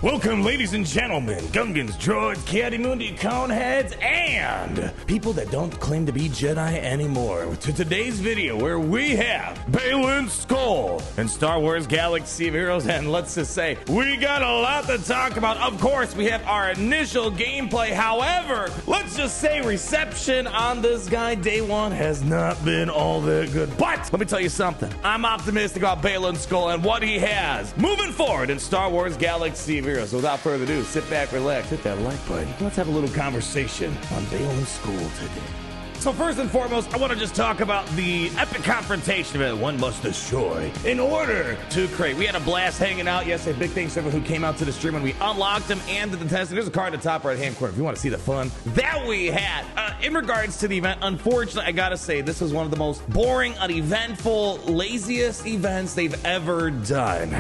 Welcome, ladies and gentlemen, Gungans, droids, Kiadimundi, coneheads, and people that don't claim to be Jedi anymore, to today's video where we have Baylan Skoll and Star Wars Galaxy of Heroes, and let's just say, we got a lot to talk about. Of course, we have our initial gameplay. However, let's just say reception on this guy day one has not been all that good. But let me tell you something. I'm optimistic about Baylan Skoll and what he has moving forward in Star Wars Galaxy of Heroes. So without further ado, sit back, relax, hit that like button. Let's have a little conversation on Baylan Skoll today. So first and foremost, I want to just talk about the epic confrontation event one must destroy in order to create. We had a blast hanging out yesterday. Big thanks to everyone who came out to the stream when we unlocked them and did the testing. There's a card in the top right-hand corner if you want to see the fun that we had. In regards to the event, unfortunately, I gotta say, this was one of the most boring, uneventful, laziest events they've ever done.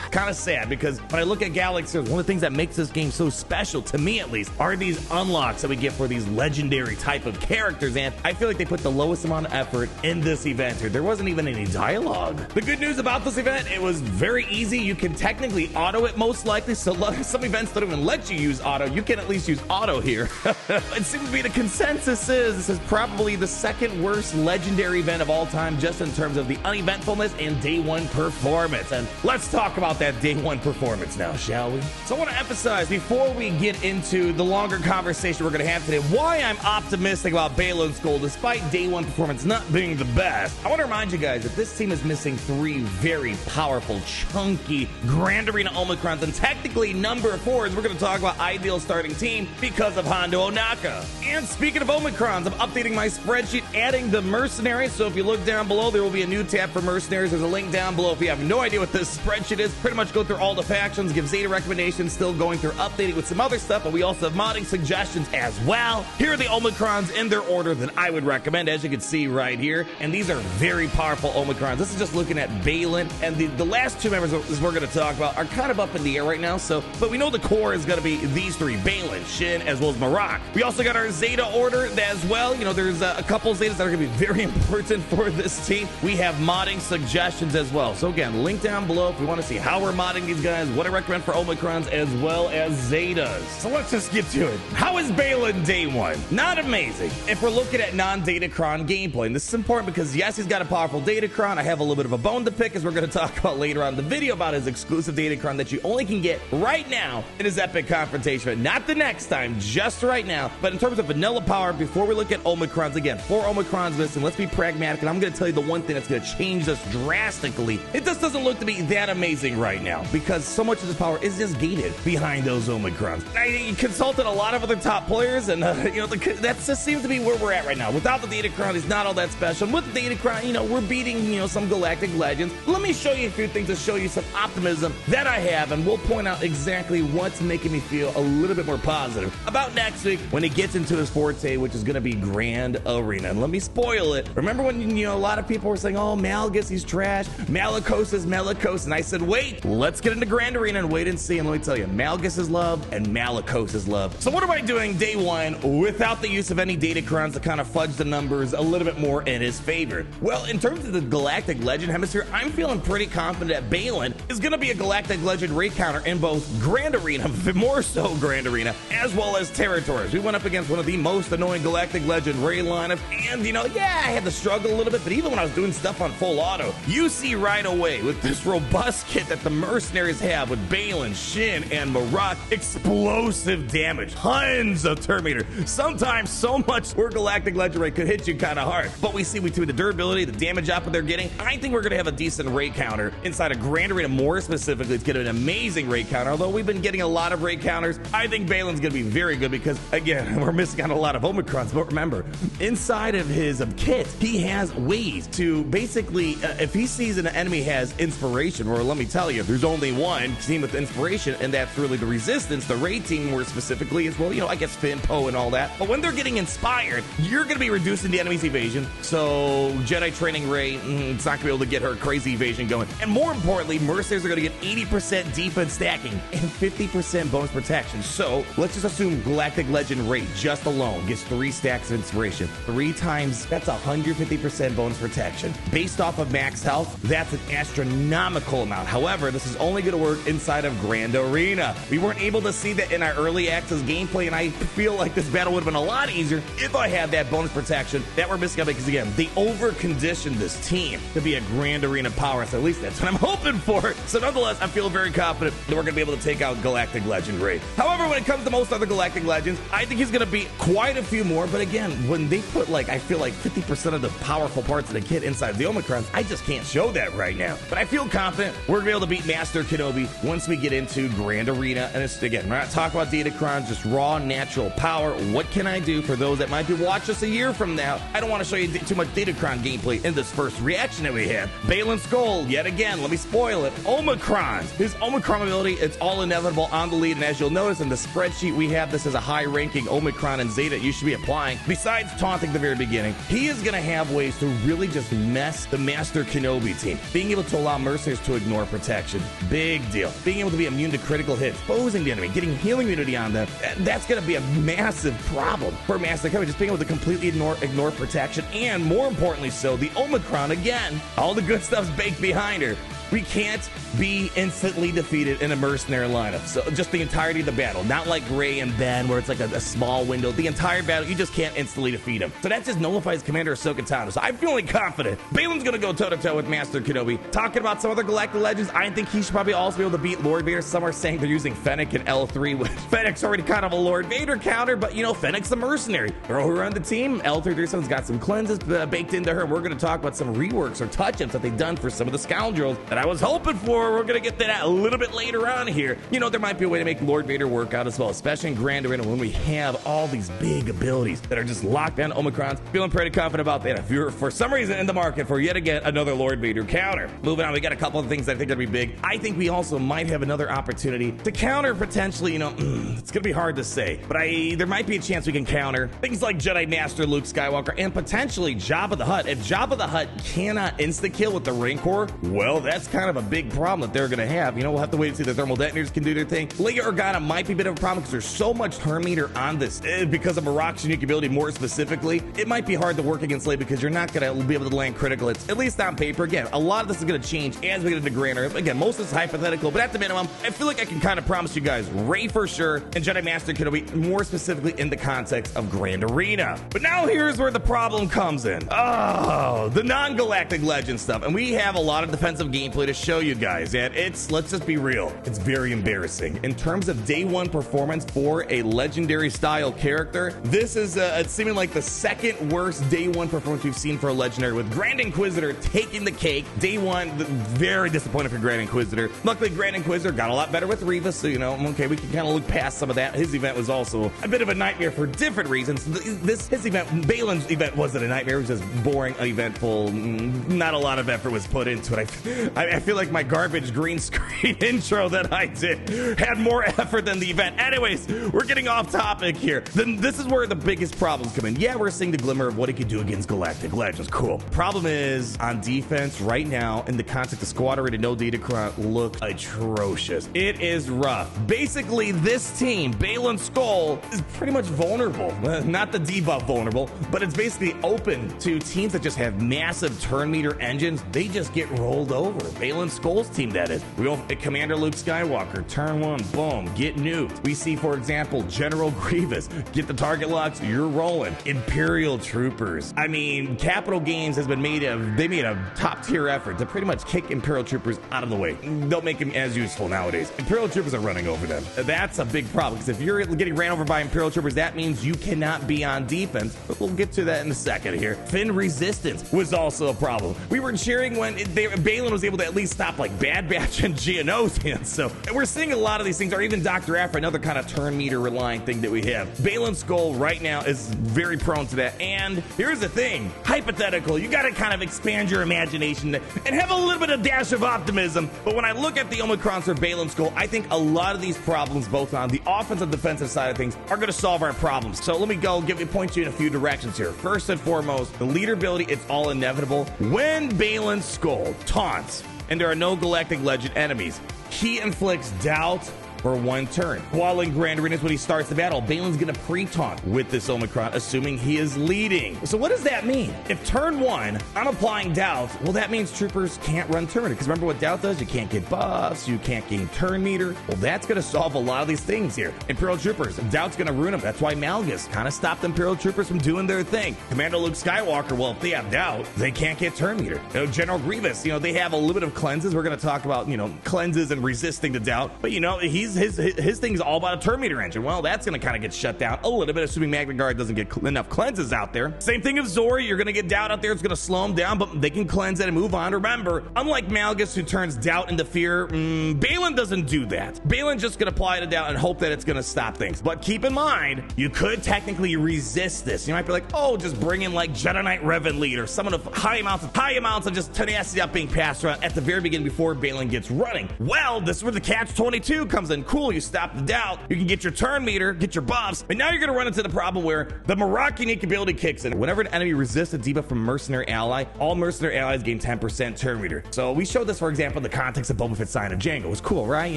Kind of sad, because when I look at Galaxy, one of the things that makes this game so special, to me at least, are these unlocks that we get for these legendary type of characters, and I feel like they put the lowest amount of effort in this event here. There wasn't even any dialogue. The good news about this event, it was very easy. You can technically auto it most likely, so some events don't even let you use auto. You can at least use auto here. It seems to be the consensus is this is probably the second worst legendary event of all time, just in terms of the uneventfulness and day one performance. And let's talk about that day one performance now, shall we? So I want to emphasize, before we get into the longer conversation we're going to have today, why I'm optimistic about Baylan Skoll despite day one performance not being the best. I want to remind you guys that this team is missing three very powerful, chunky Grand Arena Omicrons, and technically number 4 is we're going to talk about ideal starting team because of Hondo Onaka. And speaking of Omicrons, I'm updating my spreadsheet, adding the Mercenary. So if you look down below, there will be a new tab for Mercenaries. There's a link down below. If you have no idea what this spreadsheet is, pretty much go through all the factions, give Zeta recommendations, still going through updating with some other stuff, but we also have modding suggestions as well. Here are the Omicrons in their order that I would recommend, as you can see right here, and these are very powerful Omicrons. This is just looking at Baylan, and the last two members we're going to talk about are kind of up in the air right now, but we know the core is going to be these three, Baylan, Shin, as well as Marak. We also got our Zeta order as well. You know, there's a couple of Zetas that are going to be very important for this team. We have modding suggestions as well. So again, link down below if you want to see how we're modding these guys, what I recommend for Omicrons as well as Zetas. So let's just get to it. How is Baylan day one? Not amazing. If we're looking at non-Datacron gameplay, and this is important because yes, he's got a powerful Datacron. I have a little bit of a bone to pick, as we're going to talk about later on in the video, about his exclusive Datacron that you only can get right now in his epic confrontation. Not the next time, just right now. But in terms of vanilla power, before we look at Omicrons, again, 4 Omicrons missing. Let's be pragmatic, and I'm going to tell you the one thing that's going to change this drastically. It just doesn't look to be that amazing right now, because so much of his power is just gated behind those Omicrons. I consulted a lot of other top players, and you know, that just seems to be where we're at right now. Without the Datacron, he's not all that special. And with the Datacron, you know, we're beating, you know, some galactic legends. Let me show you a few things to show you some optimism that I have, and we'll point out exactly what's making me feel a little bit more positive about next week when he gets into his forte, which is going to be Grand Arena. And let me spoil it. Remember when, you know, a lot of people were saying, oh, Malgus, he's trash. Malicos is Malicos. And I said, wait, let's get into Grand Arena and wait and see. And let me tell you, Malgus is loved and Malicos is loved. So what am I doing day one without the use of any Datacrons to kind of fudge the numbers a little bit more in his favor? Well, in terms of the Galactic Legend hemisphere, I'm feeling pretty confident that Baylan is going to be a Galactic Legend rate counter in both Grand Arena, more so Grand Arena, as well as Territories. We went up against one of the most annoying Galactic Legend Ray lineup, and you know, yeah, I had to struggle a little bit, but even when I was doing stuff on full auto, you see right away with this robust kit that the Mercenaries have with Baylan, Shin, and Marak, explosive damage, tons of Terminator, sometimes so much where Galactic Legend Ray could hit you kind of hard. But we see between the durability, the damage output they're getting, I think we're going to have a decent rate counter inside of Grand Arena. More specifically, it's going to be an amazing rate counter. Although we've been getting a lot of rate counters, I think Baylan's going to be very good because, again, we're missing out on a lot of Omicrons. But remember, inside of his kit, he has ways to basically, if he sees an enemy has inspiration, or let me tell you, there's only one team with inspiration, and that's really the Resistance, the raid team more specifically, as well, you know, I guess Finn, Poe, and all that. But when they're getting inspired, you're going to be reducing the enemy's evasion. So Jedi Training Ray, it's not going to be able to get her crazy evasion going. And more importantly, Mercenaries are going to get 80% defense stacking and 50% bonus protection. So let's just assume Galactic Legend Ray just alone gets 3 stacks of inspiration. 3 times, that's 150% bonus protection. Based off of max health, that's an astronomical amount. However, However, this is only going to work inside of Grand Arena. We weren't able to see that in our early access gameplay, and I feel like this battle would have been a lot easier if I had that bonus protection that we're missing out, because again, they over-conditioned this team to be a Grand Arena power, so at least that's what I'm hoping for. So nonetheless, I feel very confident that we're going to be able to take out Galactic Legend Ray. However, when it comes to most other Galactic Legends, I think he's going to beat quite a few more, but again, when they put like, I feel like 50% of the powerful parts of the kit inside the Omicrons, I just can't show that right now. But I feel confident we're going to be able to beat Master Kenobi once we get into Grand Arena. And it's, again, we're not talking about Datacrons, just raw natural power. What can I do for those that might be watching us a year from now? I don't want to show you too much Datacron gameplay in this first reaction that we have. Baylan Skoll, yet again, let me spoil it. Omicron. His Omicron ability, it's all inevitable on the lead. And as you'll notice in the spreadsheet, we have this as a high ranking Omicron and Zeta you should be applying. Besides taunting at the very beginning, he is going to have ways to really just mess the Master Kenobi team. Being able to allow Mercenaries to ignore protection, big deal. Being able to be immune to critical hits, exposing the enemy, getting healing immunity on them, that's going to be a massive problem for Master Kenobi. Just being able to completely ignore protection, and more importantly so, the Omicron, again, all the good stuff's baked behind her. We can't be instantly defeated in a mercenary lineup. So just the entirety of the battle, not like Rey and Ben where it's like a small window. The entire battle, you just can't instantly defeat him. So that just nullifies Commander Ahsoka Tano. So I'm feeling confident Baylan's gonna go toe-to-toe with Master Kenobi. Talking about some other Galactic Legends, I think he should probably also be able to beat Lord Vader. Some are saying they're using Fennec and L3 with Fennec's already kind of a Lord Vader counter, but you know, Fennec's a mercenary. Throw her on the team. L337's got some cleanses baked into her. We're gonna talk about some reworks or touch-ups that they've done for some of the scoundrels that I was hoping for. We're gonna get that a little bit later on here. You know, there might be a way to make Lord Vader work out as well, especially in Grand Arena when we have all these big abilities that are just locked down Omicrons. Feeling pretty confident about that. If you're for some reason in the market for yet again another Lord Vader counter. Moving on, we got a couple of things that I think are gonna be big. I think we also might have another opportunity to counter potentially, you know, it's gonna be hard to say, but there might be a chance we can counter things like Jedi Master Luke Skywalker and potentially Jabba the Hutt. If Jabba the Hutt cannot insta-kill with the Rancor, well, that's kind of a big problem that they're going to have. You know, we'll have to wait and see the thermal detonators can do their thing. Leia Organa might be a bit of a problem because there's so much turn meter on this. Because of Marok's unique ability more specifically, it might be hard to work against Leia because you're not going to be able to land critical hits, at least on paper. Again, a lot of this is going to change as we get into Grand Arena. Again, most of this is hypothetical, but at the minimum, I feel like I can kind of promise you guys Rey for sure and Jedi Master Kenobi more specifically in the context of Grand Arena. But now here's where the problem comes in. Oh, the non-galactic legend stuff. And we have a lot of defensive gameplay to show you guys. And it's, let's just be real, it's very embarrassing. In terms of day one performance for a legendary style character, this is it's seeming like the second worst day one performance we've seen for a legendary, with Grand Inquisitor taking the cake. Day one, very disappointed for Grand Inquisitor. Luckily, Grand Inquisitor got a lot better with Reva, so you know, okay, we can kind of look past some of that. His event was also a bit of a nightmare for different reasons. His event, Baylan's event wasn't a nightmare, it was just boring, uneventful, not a lot of effort was put into it. I feel like my garbage green screen intro that I did had more effort than the event. Anyways, we're getting off topic here. Then this is where the biggest problems come in. Yeah, we're seeing the glimmer of what he could do against Galactic Legends. Cool. Problem is, on defense right now, in the context of squad rated no Datacron, look atrocious. It is rough. Basically, this team, Baylan Skoll, is pretty much vulnerable. Not the debuff vulnerable, but it's basically open to teams that just have massive turn meter engines. They just get rolled over. Baylan Skoll's team, that is. We go Commander Luke Skywalker, turn one, boom, get nuked. We see, for example, General Grievous, get the target locks, you're rolling. Imperial Troopers. I mean, Capital Games has been made a top tier effort to pretty much kick Imperial Troopers out of the way. Don't make them as useful nowadays. Imperial Troopers are running over them. That's a big problem, because if you're getting ran over by Imperial Troopers, that means you cannot be on defense. But we'll get to that in a second here. Finn Resistance was also a problem. We were cheering when Baylan was able to at least stop like Bad Batch and Geonosians. So we're seeing a lot of these things, or even Dr. Aphra, another kind of turn meter relying thing that we have. Baylan Skoll right now is very prone to that. And here's the thing, hypothetical, you got to kind of expand your imagination and have a little bit of dash of optimism. But when I look at the Omicrons for Baylan Skoll, I think a lot of these problems, both on the offensive and defensive side of things, are going to solve our problems. So let me point you in a few directions here. First and foremost, the leader ability, it's all inevitable. When Baylan Skoll taunts and there are no Galactic Legend enemies, he inflicts doubt for 1 turn. While in Grand Arenas, when he starts the battle, Baylan's gonna pre-taunt with this Omicron, assuming he is leading. So what does that mean? If turn 1, I'm applying doubt, well, that means troopers can't run turn meter, because remember what doubt does? You can't get buffs, you can't gain turn meter. Well, that's gonna solve a lot of these things here. Imperial troopers, doubt's gonna ruin them. That's why Malgus kind of stopped Imperial troopers from doing their thing. Commander Luke Skywalker, well, if they have doubt, they can't get turn meter. General Grievous, they have a little bit of cleanses. We're gonna talk about, cleanses and resisting the doubt, but his thing's all about a turn meter engine. Well, that's gonna kind of get shut down a little bit, assuming Magna Guard doesn't get enough cleanses out there. Same thing with Zori, you're gonna get doubt out there, it's gonna slow them down, but they can cleanse it and move on. Remember, unlike Malgus, who turns doubt into fear, Baylan doesn't do that. Baylan's just gonna apply to doubt and hope that it's gonna stop things. But keep in mind, you could technically resist this. You might be like, oh, just bring in like Jedi Knight Revan Lead or someone of high amounts of just tenacity up being passed around at the very beginning before Baylan gets running. Well, this is where the catch-22 comes in. Cool, you stop the doubt, you can get your turn meter, get your buffs, but now you're gonna run into the problem where the Marok unique ability kicks in. Whenever an enemy resists a debuff from a mercenary ally, all mercenary allies gain 10% turn meter. So we showed this, for example, in the context of Boba Fett's Sign of Django. It was cool, right?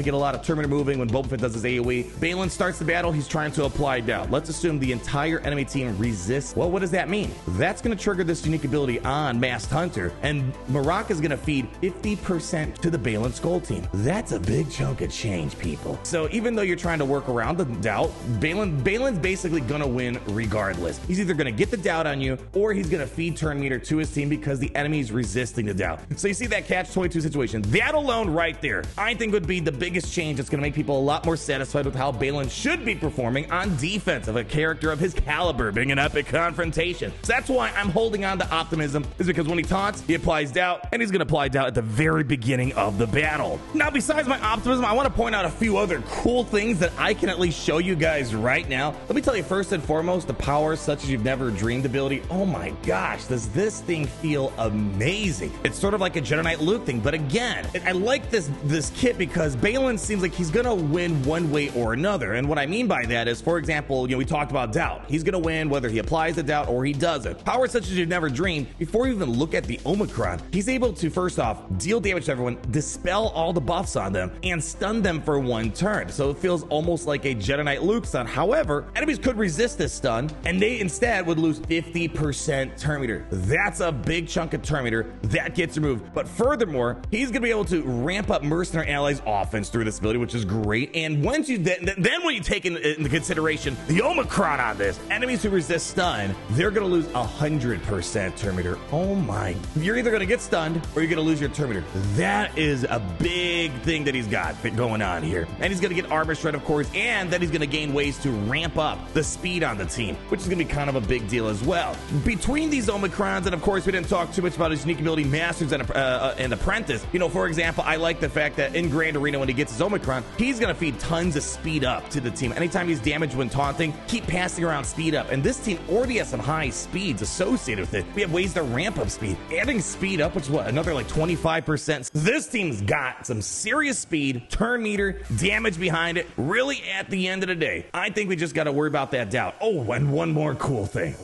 Get a lot of turn meter moving when Boba Fett does his AoE. Baylan starts the battle, he's trying to apply doubt. Let's assume the entire enemy team resists. Well, what does that mean? That's gonna trigger this unique ability on Masked Hunter, and Marok is gonna feed 50% to the Baylan Skoll team. That's a big chunk of change, people. So even though you're trying to work around the doubt, Baylan's basically gonna win regardless. He's either gonna get the doubt on you, or he's gonna feed turn meter to his team because the enemy's resisting the doubt. So you see that catch-22 situation. That alone right there, I think would be the biggest change. It's gonna make people a lot more satisfied with how Baylan should be performing on defense of a character of his caliber being an epic confrontation. So that's why I'm holding on to optimism, is because when he taunts, he applies doubt, and he's gonna apply doubt at the very beginning of the battle. Now, besides my optimism, I want to point out a few other cool things that I can at least show you guys right now. Let me tell you first and foremost, the power such as you've never dreamed ability. Oh my gosh, does this thing feel amazing. It's sort of like a Jedi Knight Luke thing, but again, I like this kit because Baylan seems like he's gonna win one way or another. And what I mean by that is, for example, we talked about doubt. He's gonna win whether he applies the doubt or he doesn't. Power such as you've never dreamed. Before you even look at the Omicron, he's able to first off deal damage to everyone, dispel all the buffs on them, and stun them for 1 turn. So it feels almost like a Jedi Knight Luke stun. However, enemies could resist this stun, and they instead would lose 50% turn meter. That's a big chunk of turn meter that gets removed. But furthermore, he's gonna be able to ramp up mercenary allies' offense through this ability, which is great. And once you then when you take into consideration the Omicron on this, enemies who resist stun, they're gonna lose 100% turn meter. Oh my! You're either gonna get stunned or you're gonna lose your turn meter. That is a big thing that he's got going on here. And he's gonna get armor shred, of course, and then he's gonna gain ways to ramp up the speed on the team, which is gonna be kind of a big deal as well. Between these Omicrons, and of course we didn't talk too much about his unique ability Masters and Apprentice. For example, I like the fact that in Grand Arena when he gets his Omicron, he's gonna feed tons of speed up to the team. Anytime he's damaged when taunting, keep passing around speed up. And this team already has some high speeds associated with it. We have ways to ramp up speed. Adding speed up, which is what, another like 25%. This team's got some serious speed, turn meter, damage behind it. Really, at the end of the day, I think we just got to worry about that doubt. Oh, and one more cool thing.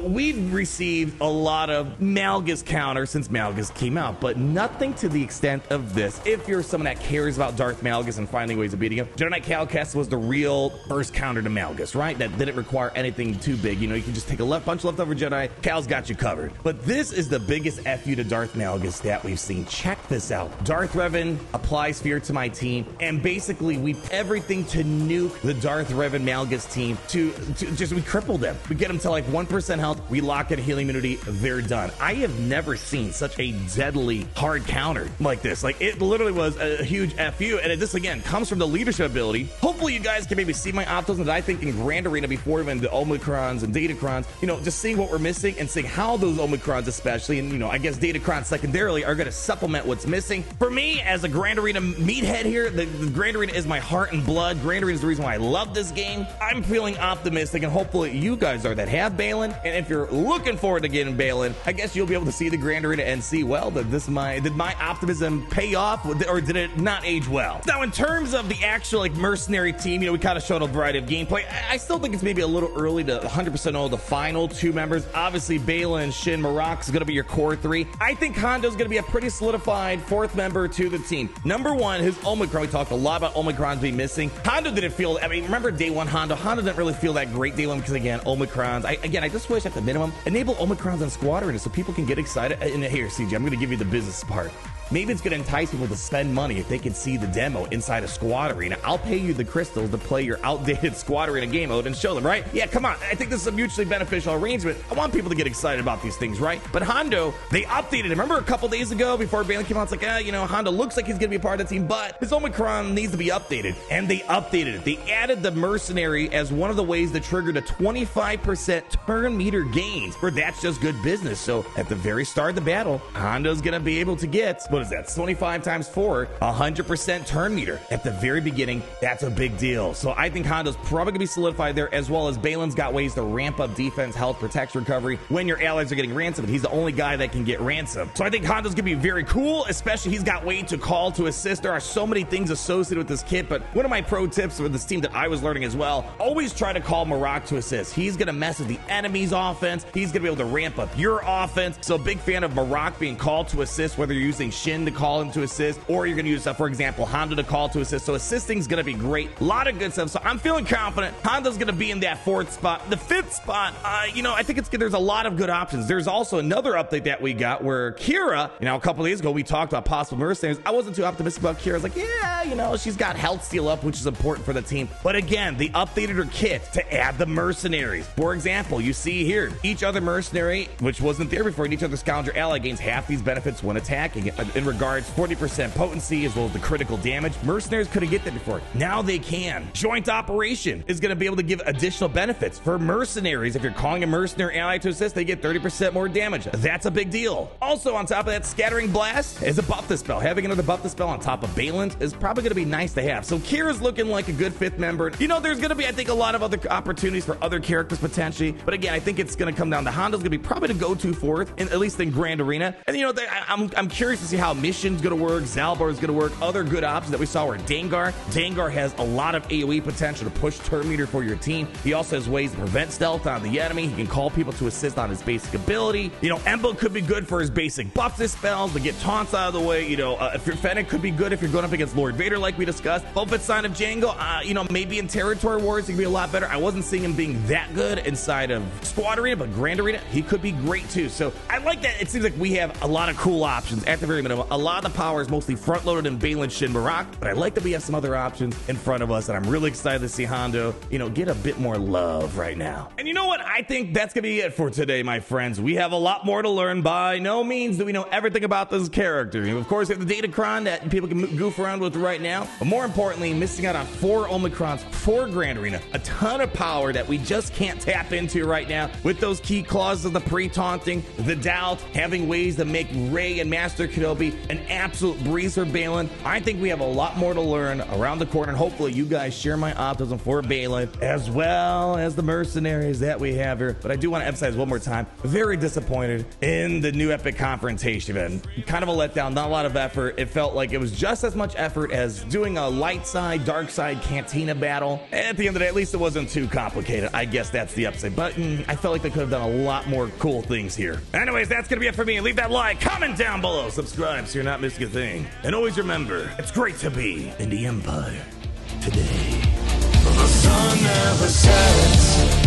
We've received a lot of Malgus counters since Malgus came out, but nothing to the extent of this. If you're someone that cares about Darth Malgus and finding ways of beating him, Jedi Knight Cal Kestis was the real first counter to Malgus, right? That didn't require anything too big. You can just take a bunch of leftover Jedi, Cal's got you covered. But this is the biggest FU to Darth Malgus that we've seen. Check this out. Darth Revan applies fear to my team, and basically we everything to nuke the Darth Revan Malgus team to we cripple them. We get them to like 1% health, we lock in healing immunity, they're done. I have never seen such a deadly hard counter like this. Like, it literally was a huge FU, and this again comes from the leadership ability. Hopefully you guys can maybe see my optimism that I think in Grand Arena before even the Omicrons and Datacrons, just seeing what we're missing and seeing how those Omicrons especially, and I guess Datacrons secondarily, are going to supplement what's missing. For me, as a Grand Arena meathead here, the Grand Arena is my heart and blood. Grand Arena is the reason why I love this game. I'm feeling optimistic, and hopefully you guys are that have Baylan. And if you're looking forward to getting Baylan, I guess you'll be able to see the Grand Arena and see, well, did my optimism pay off, or did it not age well? Now, in terms of the actual mercenary team, we kind of showed a variety of gameplay. I still think it's maybe a little early to 100% know the final 2 members. Obviously, Baylan, Shin, Marok is going to be your core 3. I think Hondo's going to be a pretty solidified 4th member to the team. Number 1, his Omicron. We talked a lot lot about Omicrons being missing. Hondo didn't feel, I mean, remember day one Hondo didn't really feel that great day one because, again, Omicrons. I just wish at the minimum, enable Omicrons on Squad Arena so people can get excited. And here, CJ, I'm going to give you the business part. Maybe it's going to entice people to spend money if they can see the demo inside a Squad Arena. I'll pay you the crystals to play your outdated Squad Arena game mode and show them, right? Yeah, come on. I think this is a mutually beneficial arrangement. I want people to get excited about these things, right? But Hondo, they updated it. Remember a couple days ago before Baylan came out, it's like, Hondo looks like he's going to be a part of the team, but his Omicron needs to be updated. And they updated it. They added the Mercenary as one of the ways that triggered a 25% turn meter gains, where that's just good business. So at the very start of the battle, Hondo's going to be able to get, what is that, 25 times 4, 100% turn meter at the very beginning. That's a big deal. So I think Hondo's probably gonna be solidified there, as well as Baylan's got ways to ramp up defense, health, protection, recovery when your allies are getting ransomed. He's the only guy that can get ransomed. So I think Hondo's gonna be very cool, especially he's got way to call to assist. There are so many things associated with this kit, but one of my pro tips for this team that I was learning as well, always try to call Marak to assist. He's gonna mess with the enemy's offense. He's gonna be able to ramp up your offense. So big fan of Marak being called to assist, whether you're using Shin to call him to assist, or you're going to use, for example, Hondo to call to assist. So assisting is going to be great. A lot of good stuff. So I'm feeling confident. Hondo's going to be in that 4th spot. The 5th spot, I think it's good. There's a lot of good options. There's also another update that we got where Kira, a couple of days ago, we talked about possible mercenaries. I wasn't too optimistic about Kira. I was like, yeah, she's got health steal up, which is important for the team. But again, they updated her kit to add the mercenaries. For example, you see here, each other mercenary, which wasn't there before, and each other scoundrel ally gains half these benefits when attacking. In regards, 40% potency as well as the critical damage. Mercenaries couldn't get that before. Now they can. Joint operation is going to be able to give additional benefits for mercenaries. If you're calling a mercenary ally to assist, they get 30% more damage. That's a big deal. Also, on top of that, scattering blast is a buff the spell. Having another buff the spell on top of Baylan is probably going to be nice to have. So Kira's looking like a good 5th member. There's going to be, I think, a lot of other opportunities for other characters potentially. But again, I think it's going to come down to Hondo's going to be probably the go-to 4th, at least in Grand Arena. And I'm curious to see how mission's going to work. Zalbar is going to work. Other good options that we saw were Dengar has a lot of AoE potential to push turn meter for your team. He also has ways to prevent stealth on the enemy. He can call people to assist on his basic ability. Embo could be good for his basic buff spells to get taunts out of the way. If your Fennec could be good if you're going up against Lord Vader like we discussed. Buffet Sign of Django, maybe in Territory Wars he could be a lot better. I wasn't seeing him being that good inside of Squad Arena, but Grand Arena he could be great too. So I like that. It seems like we have a lot of cool options at the very minimum. A lot of the power is mostly front-loaded in Baylan, Shin, Marak, but I like that we have some other options in front of us, and I'm really excited to see Hondo, get a bit more love right now. And you know what? I think that's gonna be it for today, my friends. We have a lot more to learn. By no means do we know everything about this character. Of course, we have the Datacron that people can goof around with right now, but more importantly, missing out on 4 Omicrons, 4 Grand Arena, a ton of power that we just can't tap into right now with those key clauses of the pre-taunting, the doubt, having ways to make Rey and Master Kenobi an absolute breeze for Baylan. I think we have a lot more to learn around the corner, and hopefully you guys share my optimism for Baylan as well as the mercenaries that we have here. But I do want to emphasize one more time, very disappointed in the new Epic Confrontation event. Kind of a letdown, not a lot of effort. It felt like it was just as much effort as doing a light side, dark side Cantina battle. And at the end of the day, at least it wasn't too complicated. I guess that's the upside. But I felt like they could have done a lot more cool things here. Anyways, that's going to be it for me. Leave that like, comment down below, subscribe so you're not missing a thing. And always remember, it's great to be in the Empire today. The sun never sets.